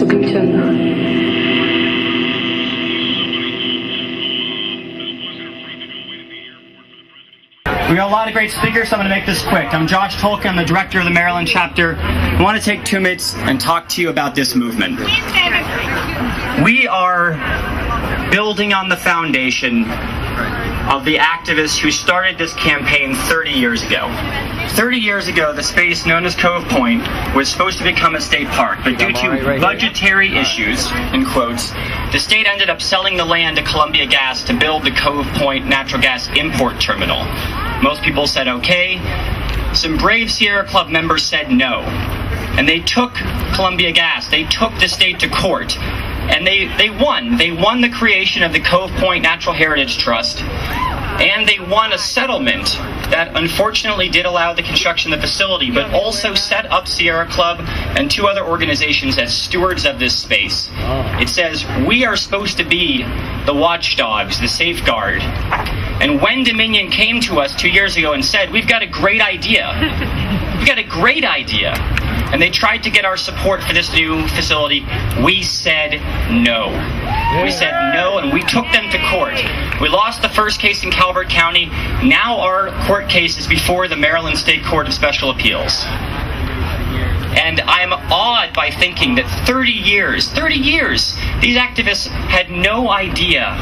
Patuxent. We got a lot of great speakers, so I'm going to make this quick. I'm Josh Tulkin, I'm the director of the Maryland chapter. I want to take 2 minutes and talk to you about this movement. We are building on the foundation of the activists who started this campaign 30 years ago. 30 years ago, the space known as Cove Point was supposed to become a state park, but due to budgetary issues, in quotes, the state ended up selling the land to Columbia Gas to build the Cove Point natural gas import terminal. Most people said okay. Some brave Sierra Club members said no. And they took Columbia Gas, they took the state to court, and they won. They won the creation of the Cove Point Natural Heritage Trust, and they won a settlement that unfortunately did allow the construction of the facility, but also set up Sierra Club and 2 other organizations as stewards of this space. It says, we are supposed to be the watchdogs, the safeguard. And when Dominion came to us 2 years ago and said, we've got a great idea, we've got a great idea, and they tried to get our support for this new facility, we said no. We said no, and we took them to court. We lost the first case in Calvert County. Now our court case is before the Maryland State Court of Special Appeals. And I'm awed by thinking that 30 years, these activists had no idea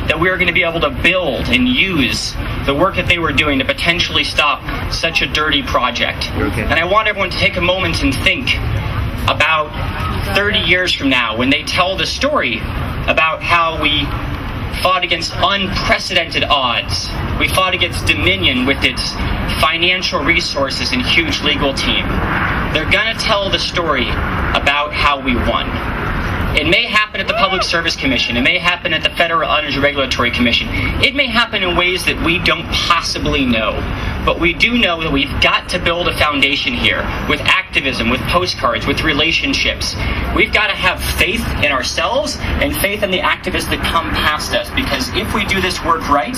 that we were going to be able to build and use the work that they were doing to potentially stop such a dirty project. Okay. And I want everyone to take a moment and think about 30 years from now when they tell the story about how we fought against unprecedented odds. We fought against Dominion with its financial resources and huge legal team. They're going to tell the story about how we won. It may happen at the Public Service Commission. It may happen at the Federal Energy Regulatory Commission. It may happen in ways that we don't possibly know. But we do know that we've got to build a foundation here with activism, with postcards, with relationships. We've got to have faith in ourselves and faith in the activists that come past us, because if we do this work right,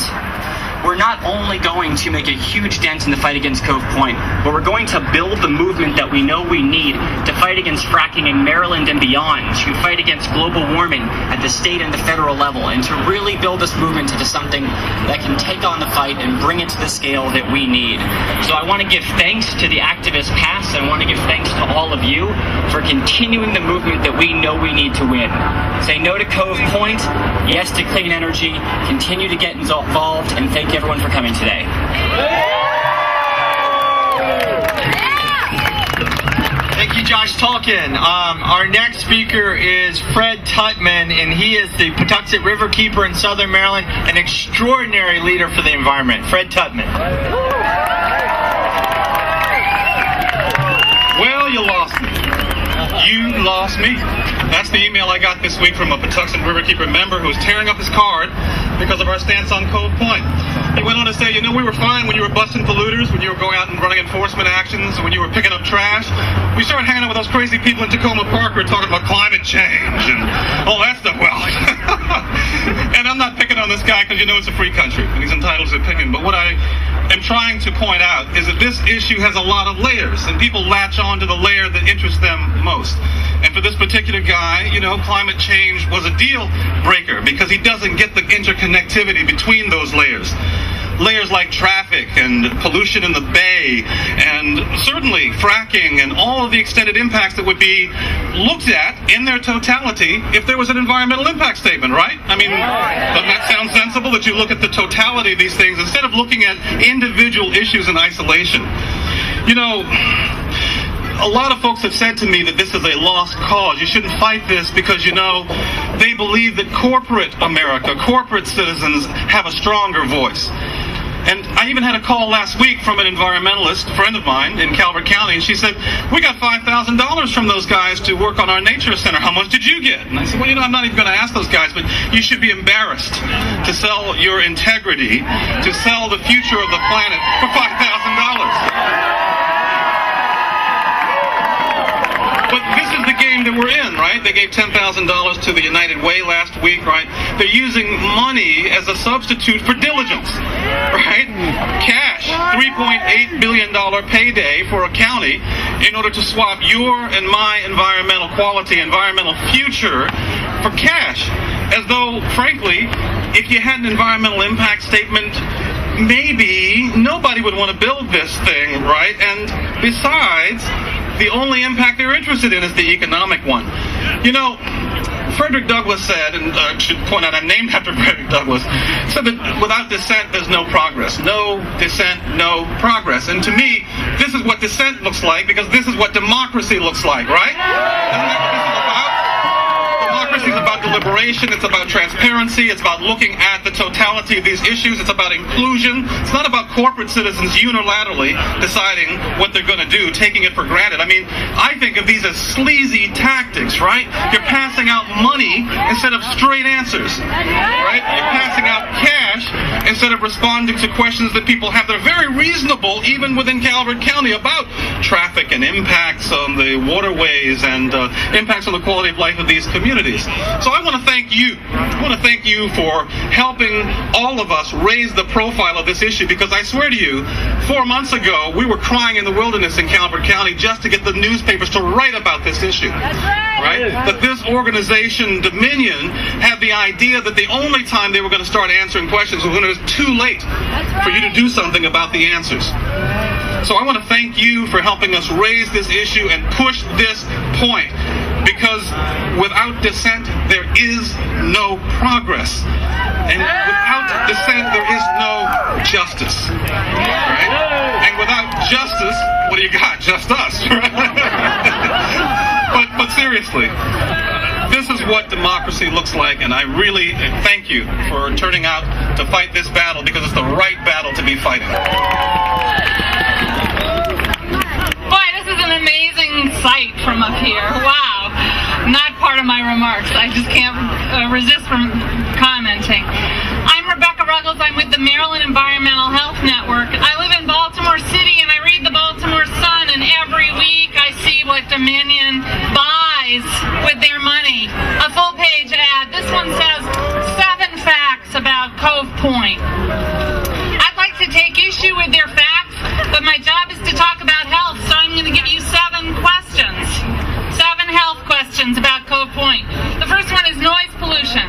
we're not only going to make a huge dent in the fight against Cove Point, but we're going to build the movement that we know we need to fight against fracking in Maryland and beyond, to fight against global warming at the state and the federal level, and to really build this movement into something that can take on the fight and bring it to the scale that we need. So I want to give thanks to the activists past, and I want to give thanks to all of you for continuing the movement that we know we need to win. Say no to Cove Point, yes to clean energy, continue to get involved, and thank everyone for coming today. Thank you, Josh Tulkin. Our next speaker is Fred Tutman, and he is the Patuxent Riverkeeper in Southern Maryland, an extraordinary leader for the environment. Fred Tutman. Well, you lost me. You lost me. That's the email I got this week from a Patuxent Riverkeeper member who was tearing up his card because of our stance on Cove Point. He went on to say, you know, we were fine when you were busting polluters, when you were going out and running enforcement actions, when you were picking up trash. We started hanging out with those crazy people in Tacoma Park who were talking about climate change and all that stuff. Well, and I'm not picking on this guy because, you know, it's a free country and he's entitled to his opinion. But what I am trying to point out is that this issue has a lot of layers, and people latch on to the layer that interests them most. And for this particular guy, you know, climate change was a deal breaker because he doesn't get the interconnectivity between those layers. Layers like traffic and pollution in the bay, and certainly fracking and all of the extended impacts that would be looked at in their totality if there was an environmental impact statement, right? I mean, doesn't that sound sensible that you look at the totality of these things instead of looking at individual issues in isolation? You know, a lot of folks have said to me that this is a lost cause. You shouldn't fight this because, you know, they believe that corporate America, corporate citizens have a stronger voice. And I even had a call last week from an environmentalist, a friend of mine in Calvert County, and she said, we got $5,000 from those guys to work on our nature center. How much did you get? And I said, well, you know, I'm not even going to ask those guys, but you should be embarrassed to sell your integrity, to sell the future of the planet for $5,000. But this is the game that we're in, right? right? They gave $10,000 to the United Way last week, right? They're using money as a substitute for diligence, right? Cash, $3.8 billion payday for a county in order to swap your and my environmental quality, environmental future for cash. As though, frankly, if you had an environmental impact statement, maybe nobody would want to build this thing, right? And besides, the only impact they're interested in is the economic one. You know, Frederick Douglass said, and I should point out I'm named after Frederick Douglass, said that without dissent there's no progress. No dissent, no progress. And to me, this is what dissent looks like, because this is what democracy looks like, right? Isn't that what this is about? Democracy is about deliberation, it's about transparency, it's about looking at the totality of these issues, it's about inclusion. It's not about corporate citizens unilaterally deciding what they're going to do, taking it for granted. I mean, I think of these as sleazy tactics, right? You're passing out money instead of straight answers, right? You're passing out cash instead of responding to questions that people have that are very reasonable, even within Calvert County, about traffic and impacts on the waterways and impacts on the quality of life of these communities. So I want to thank you. I want to thank you for helping all of us raise the profile of this issue, because I swear to you, 4 months ago, we were crying in the wilderness in Calvert County just to get the newspapers to write about this issue. That's right. That this organization, Dominion, had the idea that the only time they were going to start answering questions was when it was too late for you to do something about the answers. So I want to thank you for helping us raise this issue and push this point, because without dissent, there is no progress. And without dissent, there is no justice. Right? And without justice, what do you got? Just us. But seriously, this is what democracy looks like, and I really thank you for turning out to fight this battle, because it's the right battle to be fighting. Boy, this is an amazing sight from up here. Wow. Not part of my remarks. I just can't resist from commenting. I'm Rebecca Ruggles. I'm with the Maryland Environmental Health Network. I live in Baltimore City, and I read the Baltimore Sun, and every week I see what Dominion buys with their money. A full-page ad. This one says 7 facts about Cove Point. I'd like to take issue with their facts, but my job is to talk about health, so I'm going to give you 7 questions. 7 health questions about Cove Point. The first one is noise pollution.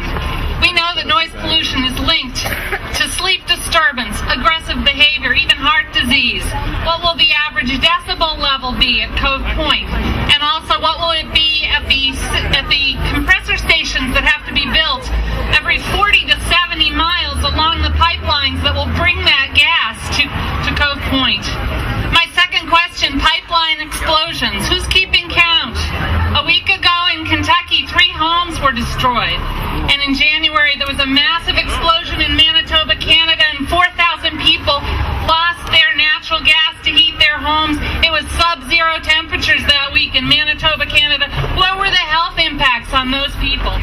We know that noise pollution is linked to sleep disturbance, aggressive behavior, even heart disease. What will the average decibel level be at Cove Point? And also, what will it be at the compressor stations that have to be built every 40 to 70 miles along the pipelines that will bring that gas to Cove Point? My second question, pipeline explosions. Who's keeping count? A week ago in Kentucky, 3 homes were destroyed. And in January, there was a massive explosion in Manitoba, Canada, and 4,000 people lost their natural gas to heat their homes. It was sub-zero temperatures that week in Manitoba, Canada. What were the health impacts on those people?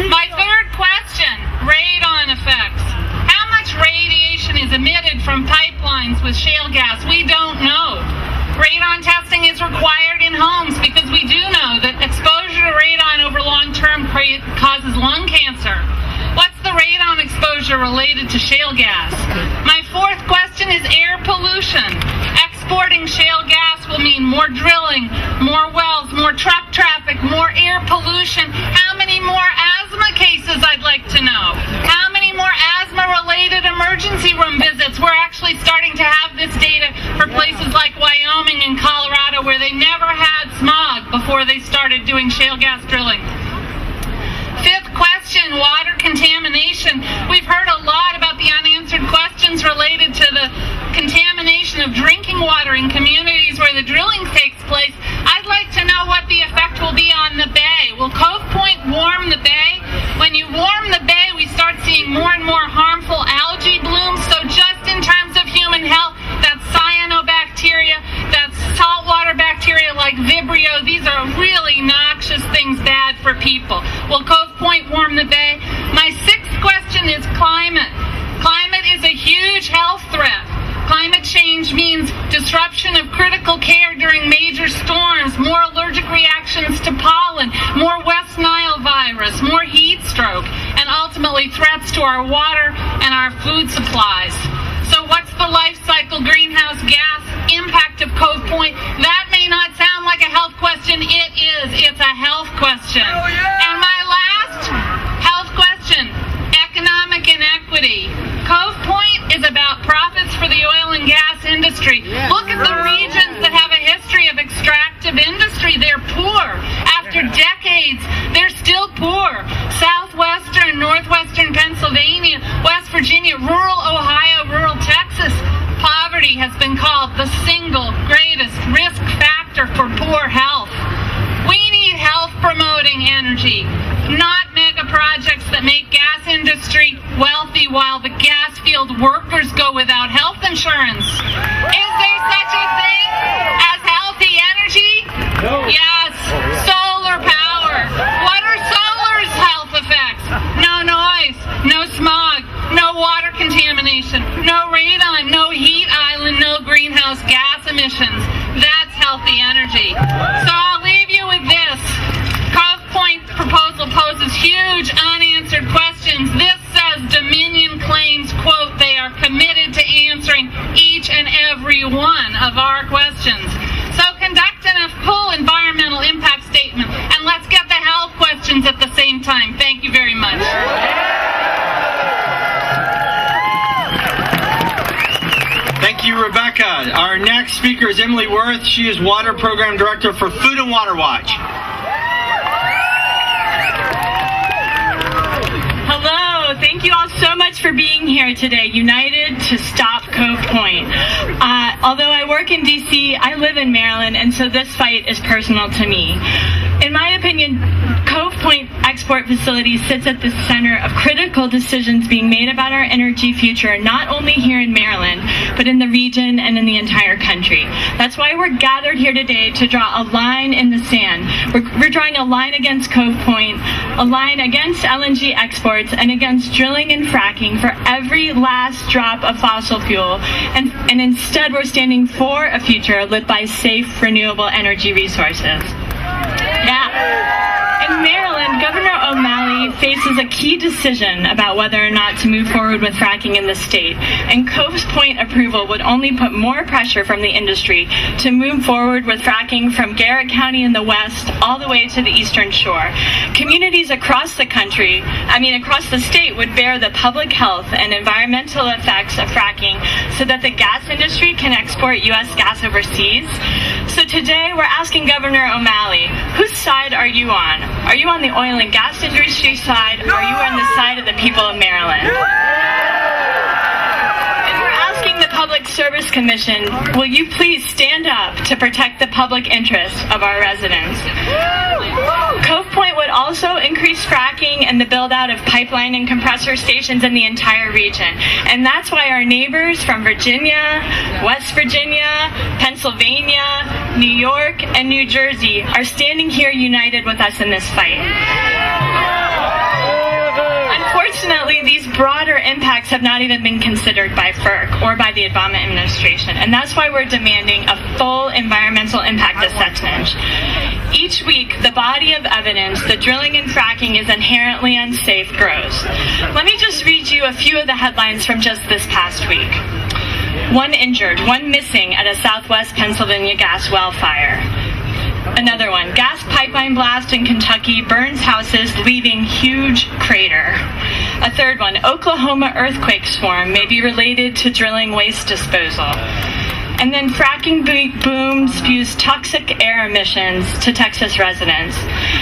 My third question, radon effects. How much radiation is emitted from pipelines with shale gas? We don't know. Radon testing is required in homes because we do know that exposure to radon over long term causes lung cancer. What's the radon exposure related to shale gas? My fourth question is air pollution. Exporting shale gas will mean more drilling, more wells, more truck traffic, more air pollution. How many more asthma cases, I'd like to know? How many more asthma-related emergency room visits? We're actually starting to have this data for places like Wyoming and Colorado, where they never had smog before they started doing shale gas drilling. Fifth question, water contamination. We've heard a lot about the unanswered questions related to the contamination of drinking water in communities where the drilling takes place. I'd like to know what the effect will be on the bay. Will Cove Point warm the bay? When you warm the bay, we start seeing more and more harmful algae blooms. So just in terms of human health, that's cyanobacteria, that's saltwater bacteria like Vibrio. These are really noxious things, bad for people. Will Cove Point warm the bay? My sixth question is climate. Climate is a huge health threat. Climate change means disruption of critical care during major storms, more allergic reactions to pollen, more West to our water and our food supplies. So what's the life cycle greenhouse gas impact of Cove Point? That may not sound like a health question. It is. It's a health question. And my last health question, economic inequity. Cove Point is about profits for the oil and gas industry. Look at the regions that have a history of extractive industry. They're poor. After decades, they're still poor. Southwestern, northwestern Pennsylvania, West Virginia, rural Ohio, rural Texas. Poverty has been called the single greatest risk factor for poor health. We need health-promoting energy, not mega projects that make gas industry wealthy while the gas field workers go without health insurance. Is there such a thing as healthy energy? No. Yes. Solar power. What are solar's health effects? No noise, no smog, no water contamination, no radon, no heat island, no greenhouse gas emissions. That's healthy energy. So I'll leave you with this. Cove Point proposal poses huge unanswered questions. This says Dominion claims, quote, they are committed to answering each and every one of our questions. So conduct a full environmental impact statement and let's get the health questions at the same time. Thank you very much. Thank you, Rebecca. Our next speaker is Emily Wurth. She is Water Program Director for Food and Water Watch. Hello, thank you all so much for being here today, united to stop Cove Point. Although I work in DC, I live in Maryland, and so this fight is personal to me. In my opinion, Cove Point Export Facility sits at the center of critical decisions being made about our energy future, not only here in Maryland, but in the region and in the entire country. That's why we're gathered here today to draw a line in the sand. We're drawing a line against Cove Point, a line against LNG exports, and against drilling and fracking for every last drop of fossil fuel. And instead, we're standing for a future lit by safe, renewable energy resources. Yeah. In Maryland, Governor O'Malley faces a key decision about whether or not to move forward with fracking in the state, and Cove Point approval would only put more pressure from the industry to move forward with fracking from Garrett County in the west all the way to the eastern shore. Communities across the country, across the state, would bear the public health and environmental effects of fracking so that the gas industry can export U.S. gas overseas. So today, we're asking Governor O'Malley, whose side are you on? Are you on the oil and gas industry side, or are you on the side of the people of Maryland? And we're asking the Public Service Commission, will you please stand up to protect the public interest of our residents? Cove Point would also increase fracking and the build-out of pipeline and compressor stations in the entire region. And that's why our neighbors from Virginia, West Virginia, Pennsylvania, New York, and New Jersey are standing here united with us in this fight. Unfortunately, these broader impacts have not even been considered by FERC or by the Obama administration, and that's why we're demanding a full environmental impact assessment. Each week, the body of evidence that drilling and fracking is inherently unsafe grows. Let me just read you a few of the headlines from just this past week. 1 injured, 1 missing at a Southwest Pennsylvania gas well fire. Another one, gas pipeline blast in Kentucky burns houses, leaving huge crater. A third one, Oklahoma earthquake swarm may be related to drilling waste disposal. And then fracking boom spews toxic air emissions to Texas residents.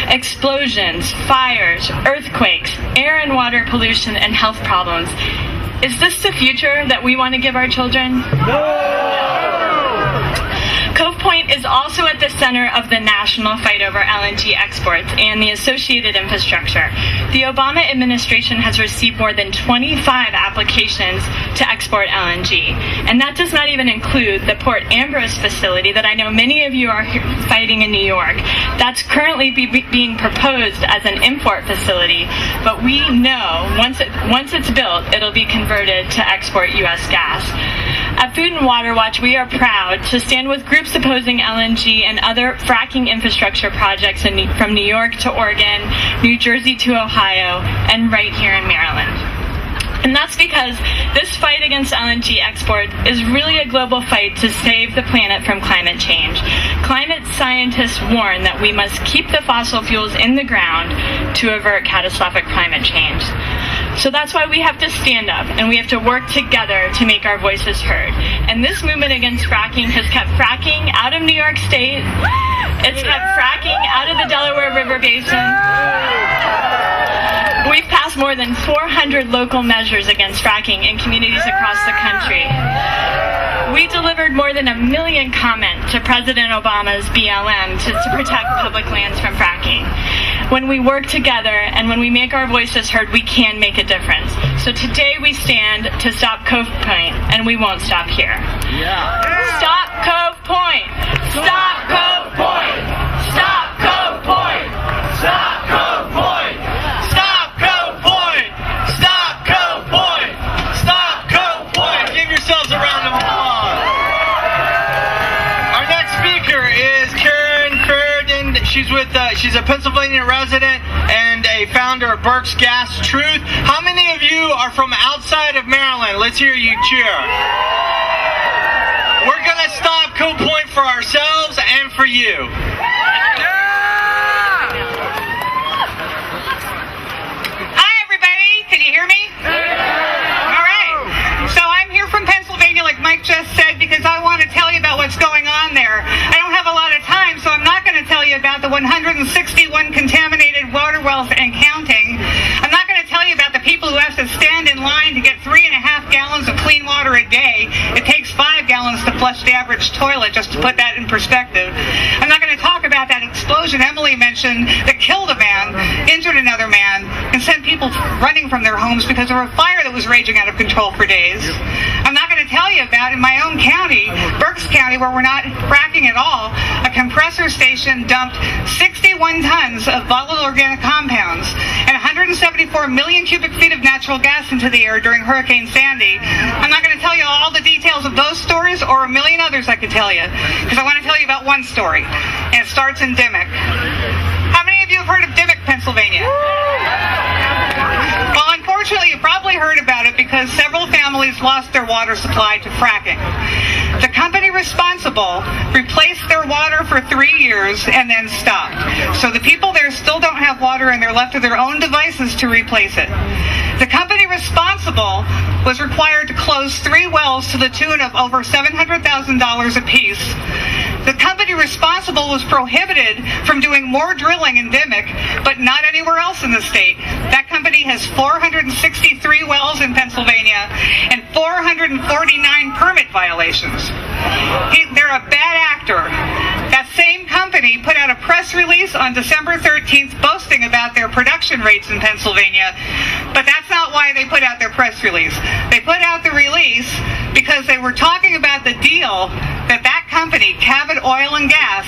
Explosions, fires, earthquakes, air and water pollution, and health problems. Is this the future that we want to give our children? No! Cove Point is also at the center of the national fight over LNG exports and the associated infrastructure. The Obama administration has received more than 25 applications to export LNG, and that does not even include the Port Ambrose facility that I know many of you are fighting in New York. That's currently being proposed as an import facility, but we know once it's built, it'll be converted to export U.S. gas. At Food and Water Watch, we are proud to stand with groups opposing LNG and other fracking infrastructure projects from New York to Oregon, New Jersey to Ohio, and right here in Maryland. And that's because this fight against LNG export is really a global fight to save the planet from climate change. Climate scientists warn that we must keep the fossil fuels in the ground to avert catastrophic climate change. So that's why we have to stand up and we have to work together to make our voices heard. And this movement against fracking has kept fracking out of New York State. It's kept fracking out of the Delaware River Basin. We've passed more than 400 local measures against fracking in communities across the country. We delivered more than 1 million comments to President Obama's BLM to protect public lands from fracking. When we work together and when we make our voices heard, we can make a difference. So today we stand to stop Cove Point, and we won't stop here. Stop Cove Point! Stop Cove Point! Stop Cove Point! Stop Cove Point! Stop Cove Point! Stop Cove Point! Stop Cove Point! Give yourselves a round of applause. Our next speaker is Feridun. She's a Pennsylvania resident and a founder of Berks Gas Truth. How many of you are from outside of Maryland? Let's hear you cheer. We're going to stop Cove Point for ourselves and for you. Hi, everybody. Can you hear me? All right. So I'm here from Pennsylvania, like Mike just said, because I want to tell you about what's going on there. I don't have a lot of time, so I'm not going to tell you about the 161 contaminated water wells and counting. I'm not going to tell you about the people who have to stand in line to get 3.5 gallons of clean water a day. It takes 5 gallons to flush the average toilet, just to put that in perspective. I'm not going to talk about that explosion Emily mentioned that killed a man, injured another man, and sent people running from their homes because of a fire that was raging out of control for days. I'm not going to tell you about, in my own county, Berks County, where we're not fracking at all, a compressor station dumped 61 tons of volatile organic compounds and 174 million cubic feet of natural gas into the air during Hurricane Sandy. I'm not going to tell you all the details of those stories or a million others I could tell you, because I want to tell you about one story, and it starts in Dimock. How many of you have heard of Dimock, Pennsylvania? Well, unfortunately, you probably heard about it because several families lost their water supply to fracking. The company responsible replaced their water for 3 years and then stopped. So the people there still don't have water and they're left to their own devices to replace it. The company responsible was required to close 3 wells to the tune of over $700,000 apiece. The company responsible was prohibited from doing more drilling in Dimock, but not anywhere else in the state. That company has 463 wells in Pennsylvania and 449 permit violations. They're a bad actor. That same company put out a press release on December 13th boasting about their production rates in Pennsylvania, but that's not why they put out their press release. They put out the release because they were talking about the deal that company, Cabot Oil and Gas,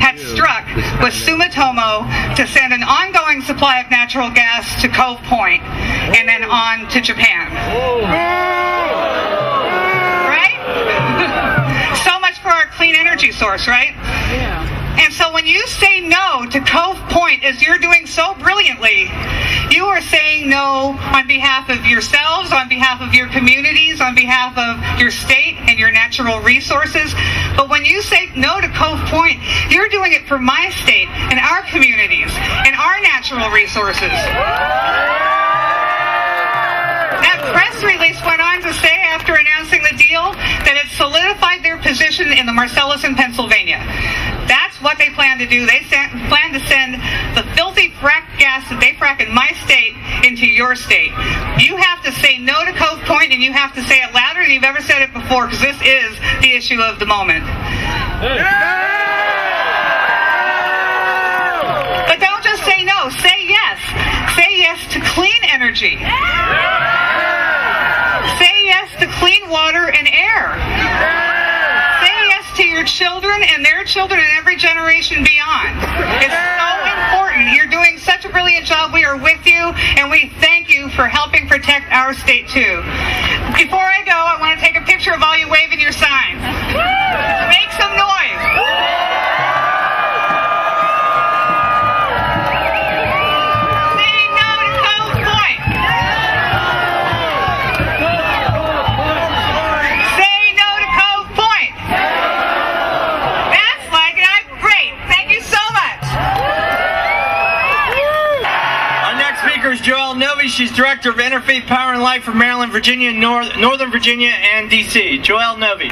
had struck with Sumitomo to send an ongoing supply of natural gas to Cove Point and then on to Japan. Right? So much for our clean energy source, right? And so when you say no to Cove Point, as you're doing so brilliantly, you are saying no on behalf of yourselves, on behalf of your communities, on behalf of your state and your natural resources. But when you say no to Cove Point, you're doing it for my state and our communities and our natural resources. That press release went on to say, after announcing the deal, that it solidified their position in the Marcellus in Pennsylvania. That's what they plan to do. They plan to send the filthy frack gas that they frack in my state into your state. You have to say no to Cove Point, and you have to say it louder than you've ever said it before, because this is the issue of the moment. But don't just say no. Say yes. Say yes to clean energy. Say yes to clean water and air. Say yes to your children and their children and every generation beyond. It's so important. You're doing such a brilliant job. We are with you, and we thank you for helping protect our state, too. Before I go, I want to take a picture of all you waving your signs. Make some noise. speaker is Joelle Novy. She's Director of Interfaith Power and Life for Maryland, Virginia, Northern Virginia, and D.C. Joelle Novy.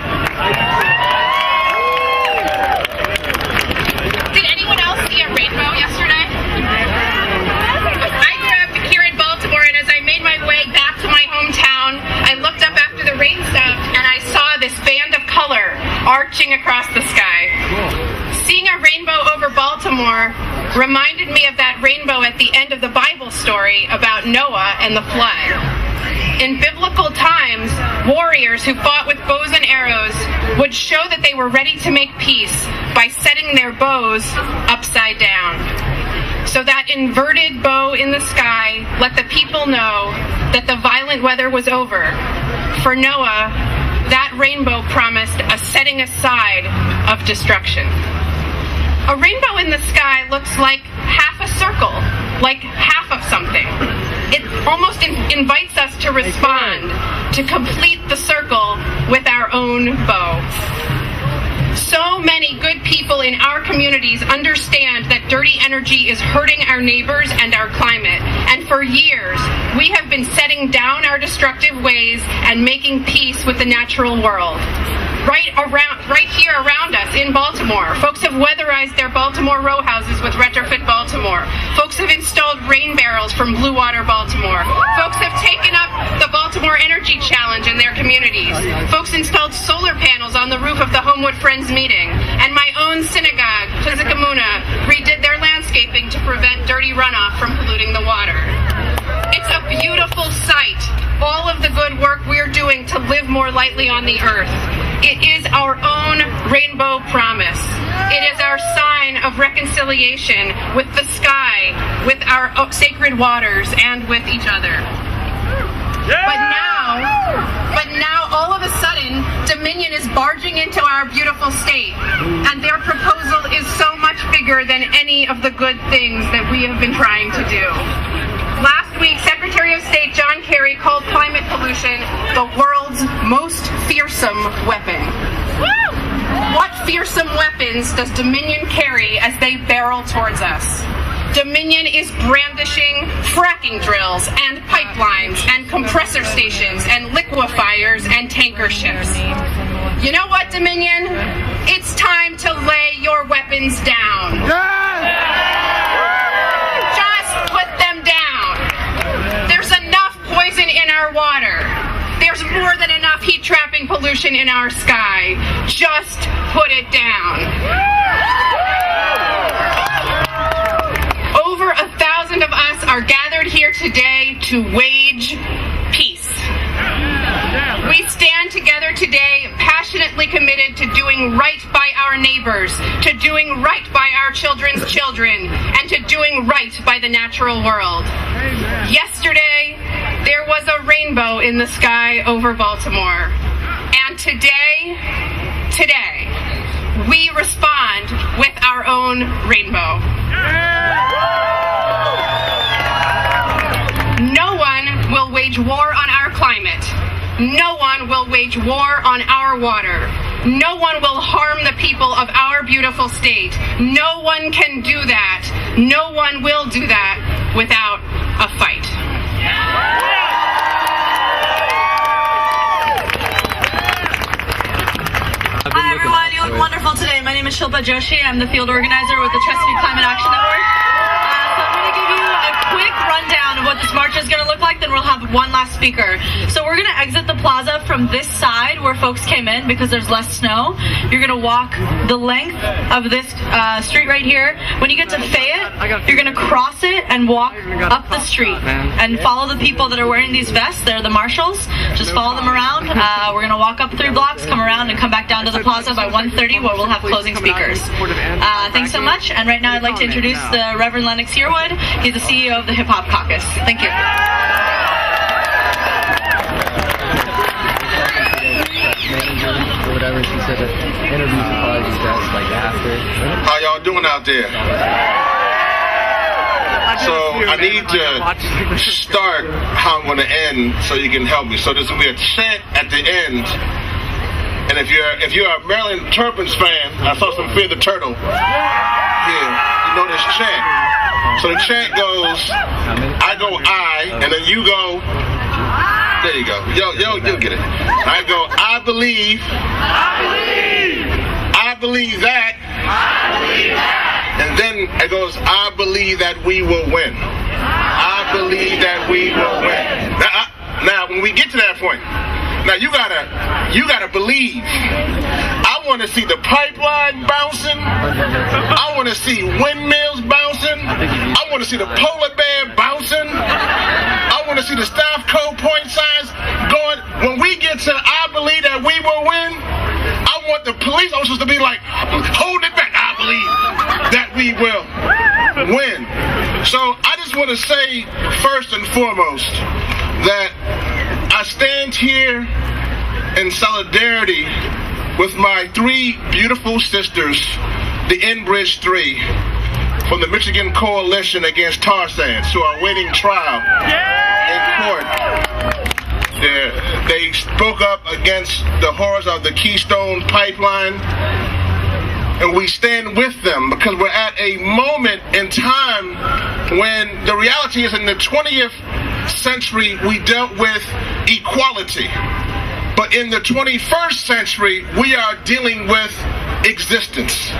Did anyone else see a rainbow yesterday? I grew up here in Baltimore, and as I made my way back to my hometown, I looked up after the rain stopped, and I saw this band of color arching across the sky. Seeing a rainbow over Baltimore reminded me of that rainbow at the end of the Bible story about Noah and the flood. In biblical times, warriors who fought with bows and arrows would show that they were ready to make peace by setting their bows upside down. So that inverted bow in the sky let the people know that the violent weather was over. For Noah, that rainbow promised a setting aside of destruction. A rainbow in the sky looks like half a circle, like half of something. It almost invites us to respond, to complete the circle with our own bow. So many good people in our communities understand that dirty energy is hurting our neighbors and our climate. And for years, we have been setting down our destructive ways and making peace with the natural world. Right here around us in Baltimore, folks have weatherized their Baltimore row houses with Retrofit Baltimore. Folks have installed rain barrels from Blue Water Baltimore. Folks have taken up the Baltimore Energy Challenge in their communities. Folks installed solar panels on the roof of the Homewood Friends meeting. And my own synagogue, Tzikamuna, redid their landscaping to prevent dirty runoff from polluting the water. It's a beautiful sight, all of the good work we're doing to live more lightly on the earth. It is our own rainbow promise. It is our sign of reconciliation with the sky, with our sacred waters, and with each other. But now, all of a sudden, Dominion is barging into our beautiful state, and their proposal is so much bigger than any of the good things that we have been trying to do. Last week, Secretary of State John Kerry called climate pollution the world's most fearsome weapon. What fearsome weapons does Dominion carry as they barrel towards us? Dominion is brandishing fracking drills and pipelines and compressor stations and liquefiers and tanker ships. You know what, Dominion? It's time to lay your weapons down. Just put them down. There's enough poison in our water. There's more than enough heat-trapping pollution in our sky. Just put it down. Over 1,000 of us are gathered here today to wage peace. We stand together today passionately committed to doing right by our neighbors, to doing right by our children's children, and to doing right by the natural world. Yesterday, there was a rainbow in the sky over Baltimore. And today, we respond with our own rainbow. No one will wage war on our climate. No one will wage war on our water. No one will harm the people of our beautiful state. No one can do that. No one will do that without a fight. Hi everyone, you look wonderful today. My name is Shilpa Joshi. I'm the field organizer with the Chesapeake Climate Action Network. So I'm going to give you a quick rundown of what this march is going to look like, then we'll have one last speaker. So we're going to exit the plaza from this side where folks came in because there's less snow. You're going to walk the length of this street right here. When you get to Fayette, you're going to cross it and walk up the street and follow the people that are wearing these vests. They're the marshals. Just follow them around. We're going to walk up 3 blocks, come around, and come back down to the plaza by 1:30 where we'll have closing speakers. Thanks so much. And right now I'd like to introduce the Reverend Lennox Yearwood. He's the CEO of the Hip Hop Caucus. Thank you. Or whatever, she said that interviews would probably be best like after. How y'all doing out there? So I need to start how I'm going to end so you can help me. So this will be a chant at the end. And if you're a Maryland Terrapins fan, I saw some Fear the Turtle here. You know this chant. So the chant goes, I go I, and then you go, there you go. You'll get it. I go, I believe that. And then it goes, I believe that we will win. I believe that we will win. Now, when we get to that point, now you gotta believe. I want to see the pipeline bouncing. I want to see windmills bouncing. I want to see the polar bear bouncing. I want to see the staff code point signs going. When we get to I believe that we will win, I want the police officers to be like, hold it back. I believe that we will win. So I just want to say first and foremost that I stand here in solidarity with my three beautiful sisters, the Enbridge 3, from the Michigan Coalition Against Tar Sands, who are awaiting trial in court. They spoke up against the horrors of the Keystone Pipeline, and we stand with them because we're at a moment in time when the reality is in the 20th century we dealt with equality. But in the 21st century, we are dealing with existence.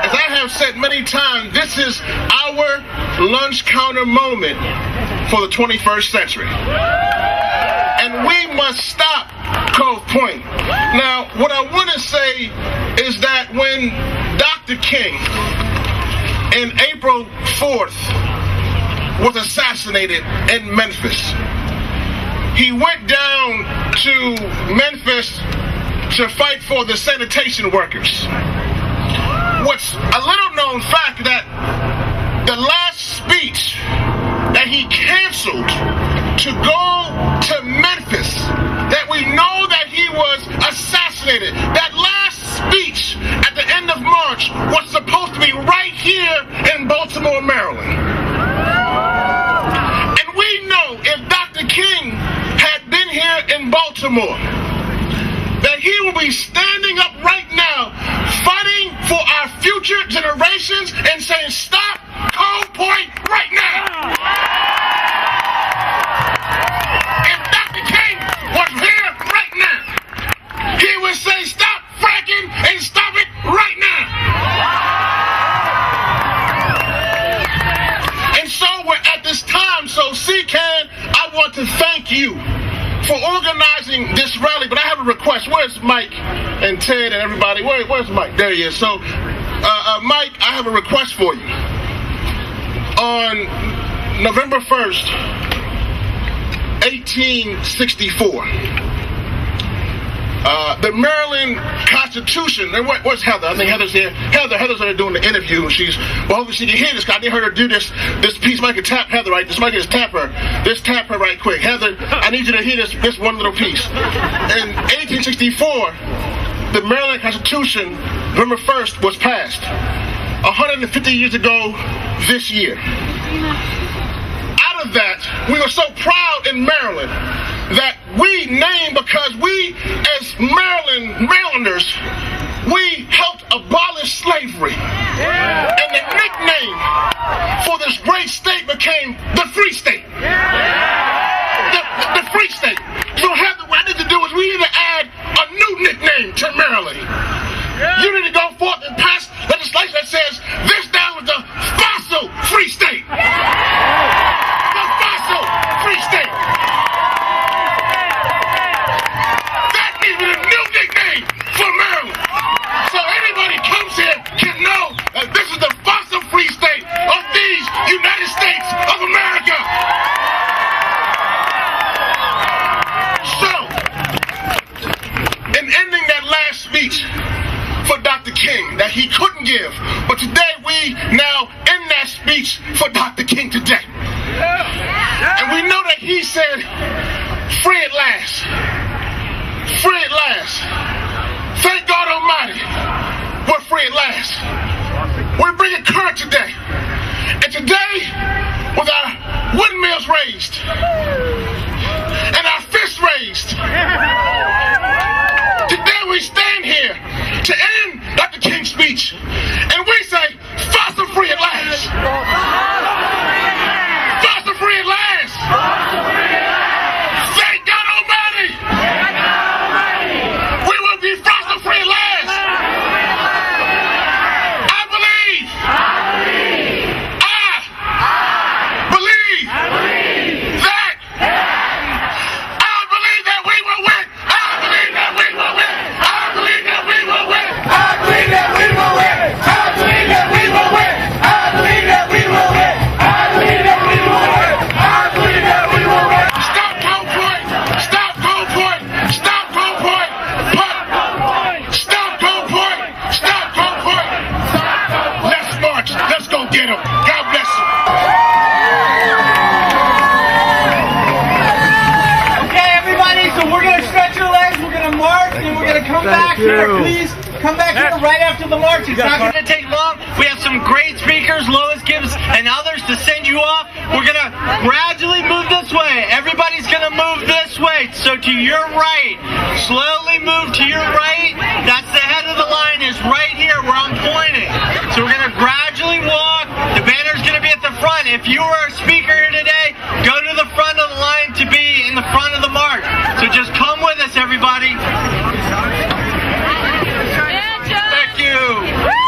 As I have said many times, this is our lunch counter moment for the 21st century. And we must stop Cove Point. Now, what I want to say is that when Dr. King, in April 4th, was assassinated in Memphis, he went down to Memphis to fight for the sanitation workers. What's a little known fact that the last speech that he canceled to go to Memphis, that we know that he was assassinated, that last speech at the end of March was supposed to be right here in Baltimore, Maryland. And we know if Dr. King had been here in Baltimore, that he will be standing up right now, fighting for our future generations and saying, stop Cove Point right now. If Dr. King was here right now, he would say, stop fracking and stop it right now. And so we're at this time, so CCAN, I want to thank you for organizing this rally, but I have a request. Where's Mike and Ted and everybody? Where's Mike? There he is. So, Mike, I have a request for you. On November 1st, 1864, the Maryland Constitution, where's Heather? I think Heather's here. Heather's there doing the interview. Well, hopefully she can hear this. I need her to do this piece. Mike can tap Heather, right? This Mike just tap her. Just tap her right quick. Heather, I need you to hear this one little piece. In 1864, the Maryland Constitution, November 1st, was passed. 150 years ago this year. Out of that, we were so proud in Maryland that we named, because we as Marylanders, we helped abolish slavery. And the nickname for this great state became the Free State. The Free State. So what I need to do is we need to add a new nickname to Maryland. You need to go forth and pass legislation that says this down with the fossil Free State. The fossil Free State. That needs to be the new nickname for Maryland. So anybody comes here can know that this is the fossil Free State of these United States of America. So, in ending that last speech for Dr. King that he couldn't give, but today we now end that speech for Dr. King today. And we know that he said, free at last. Free at last. Thank God Almighty, we're free at last. We're bringing current today. And today, with our windmills raised, and our fists raised, today we stand here to end Dr. King's speech, and we say, fossil free at back here, please. Come back here right after the march. It's not going to take long. We have some great speakers, Lois Gibbs and others, to send you off. We're going to gradually move this way. Everybody's going to move this way. So to your right, slowly move to your right. That's the head of the line is right here where I'm pointing. So we're going to gradually walk. The banner's going to be at the front. If you are a speaker here today, go to the front of the line to be in the front of the march. So just come with us, everybody. Thank you.